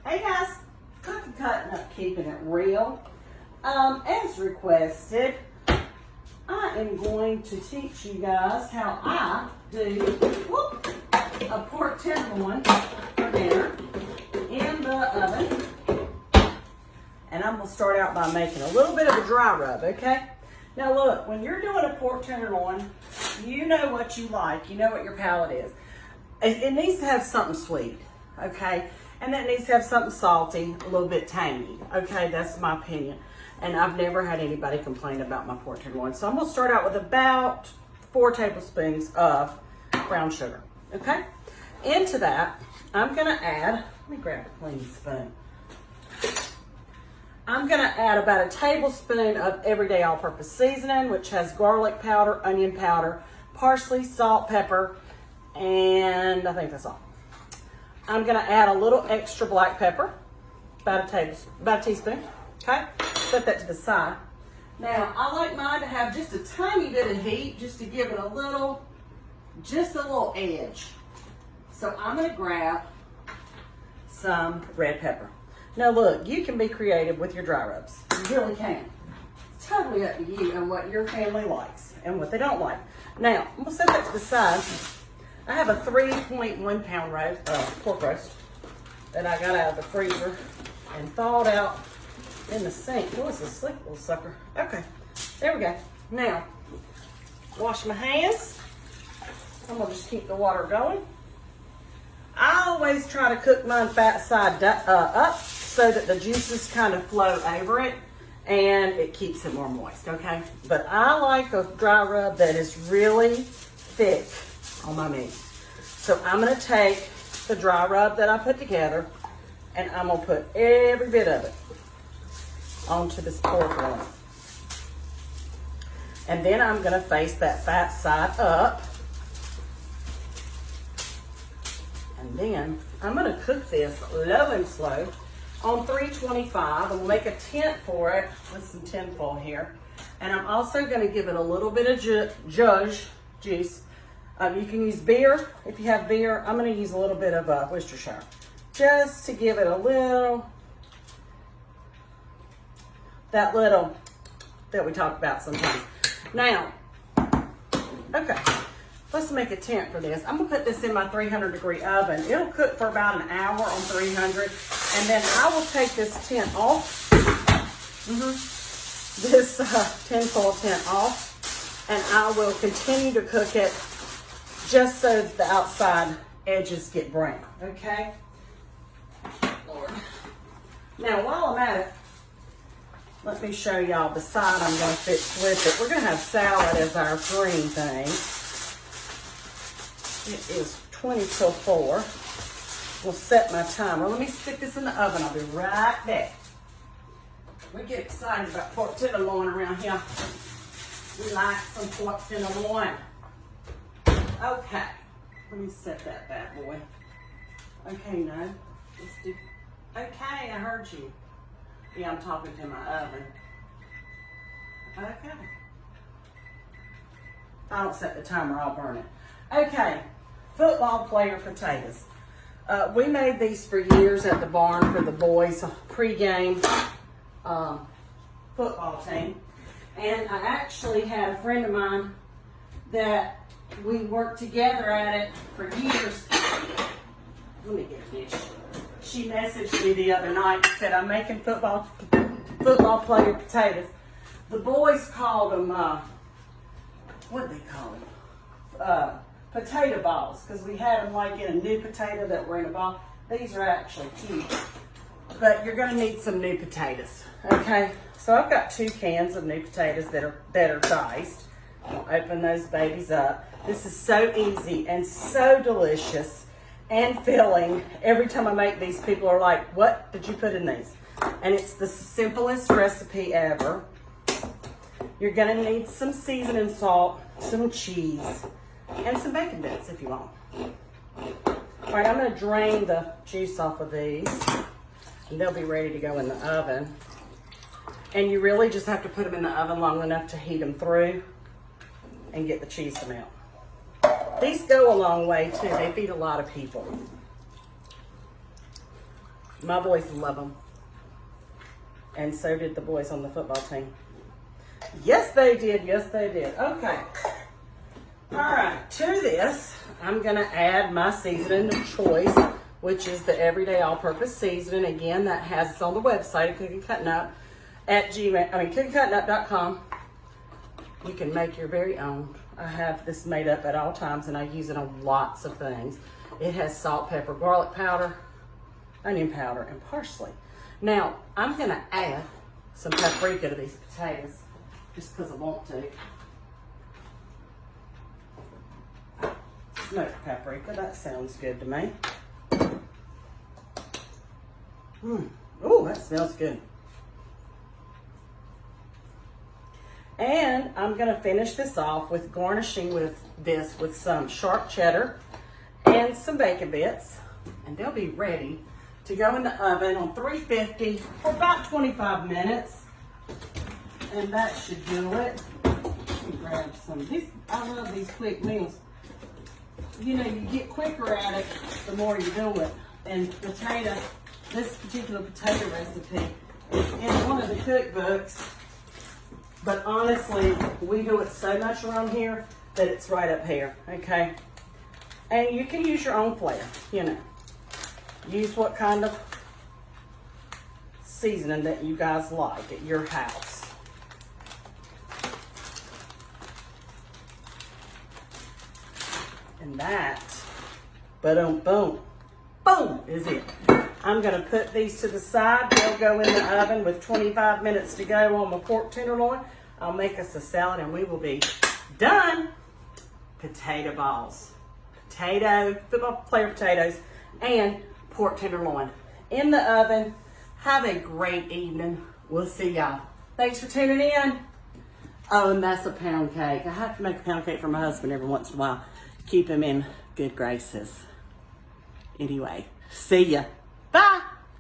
Hey guys, cookie cutting up, keeping it real. As requested, I am going to teach you guys how I do a pork tenderloin for dinner in the oven. And I'm going to start out by making a little bit of a dry rub, okay? Now look, when you're doing a pork tenderloin, you know what you like. You know what your palate is. It needs to have something sweet, okay? And that needs to have something salty, a little bit tangy, okay? That's my opinion. And I've never had anybody complain about my pork tenderloin. So I'm gonna start out with about 4 tablespoons of brown sugar, okay? Into that, I'm gonna add, let me grab a clean spoon. I'm gonna add about a tablespoon of everyday all-purpose seasoning, which has garlic powder, onion powder, parsley, salt, pepper, and I think that's all. I'm gonna add a little extra black pepper, about a teaspoon, okay? Set that to the side. Now, I like mine to have just a tiny bit of heat, just to give it a little edge. So I'm gonna grab some red pepper. Now look, you can be creative with your dry rubs. You really can. It's totally up to you and what your family likes and what they don't like. Now, I'm gonna set that to the side. I have a 3.1 pound pork roast that I got out of the freezer and thawed out in the sink. Oh, it's a slick little sucker. Okay, there we go. Now, wash my hands. I'm gonna just keep the water going. I always try to cook mine fat side up so that the juices kind of flow over it and it keeps it more moist, okay? But I like a dry rub that is really thick on my meat. So I'm gonna take the dry rub that I put together and I'm gonna put every bit of it onto this pork loin. And then I'm gonna face that fat side up. And then I'm gonna cook this low and slow on 325. I'm gonna make a tent for it with some tinfoil here. And I'm also gonna give it a little bit of juice. You can use beer if you have beer. I'm gonna use a little bit of Worcestershire just to give it a little, that little that we talk about sometimes. Now, okay, let's make a tent for this. I'm gonna put this in my 300-degree oven. It'll cook for about an hour on 300, and then I will take this tent off, this tinfoil tent off, and I will continue to cook it just so the outside edges get brown, okay? Lord. Now, while I'm at it, let me show y'all the side I'm gonna fix with it. We're gonna have salad as our green thing. It is 20 till 4. We'll set my timer. Let me stick this in the oven. I'll be right back. We get excited about pork tenderloin around here. We like some pork tenderloin. Okay, let me set that bad boy. Okay, no, let's do, okay, I heard you. Yeah, I'm talking to my oven. Okay. If I don't set the timer, I'll burn it. Okay, football player potatoes. We made these for years at the barn for the boys' pregame football team. And I actually had a friend of mine that we worked together at it for years. Let me get a dish. She messaged me the other night and said, I'm making football player potatoes. The boys called them, what did they call them? Potato balls, because we had them like in a new potato that were in a ball. These are actually cute, but you're gonna need some new potatoes, okay? So I've got 2 cans of new potatoes that are better sized. I'll open those babies up. This is so easy and so delicious and filling. Every time I make these, people are like, what did you put in these? And it's the simplest recipe ever. You're gonna need some seasoning salt, some cheese, and some bacon bits if you want. All right, I'm gonna drain the juice off of these and they'll be ready to go in the oven. And you really just have to put them in the oven long enough to heat them through and get the cheese to melt. These go a long way too. They feed a lot of people. My boys love them. And so did the boys on the football team. Yes, they did. Yes, they did. Okay. All right. To this, I'm going to add my seasoning of choice, which is the everyday all-purpose seasoning. Again, that has it's on the website, Cooking Cutting Up, at cookingcuttingup.com. You can make your very own. I have this made up at all times, and I use it on lots of things. It has salt, pepper, garlic powder, onion powder, and parsley. Now, I'm going to add some paprika to these potatoes, just because I want to. Smoked paprika, that sounds good to me. Oh, that smells good. And I'm going to finish this off with garnishing with some sharp cheddar and some bacon bits. And they'll be ready to go in the oven on 350 for about 25 minutes. And that should do it. Let me grab some of these. I love these quick meals. You know, you get quicker at it the more you do it. And this particular potato recipe is in one of the cookbooks. But honestly, we do it so much around here that it's right up here, okay? And you can use your own flair, you know. Use what kind of seasoning that you guys like at your house. And that, boom, boom, boom is it. I'm going to put these to the side. They'll go in the oven with 25 minutes to go on my pork tenderloin. I'll make us a salad and we will be done. Potato balls. Football player potatoes, and pork tenderloin in the oven. Have a great evening. We'll see y'all. Thanks for tuning in. Oh, and that's a pound cake. I have to make a pound cake for my husband every once in a while. Keep him in good graces. Anyway, see ya. Bye.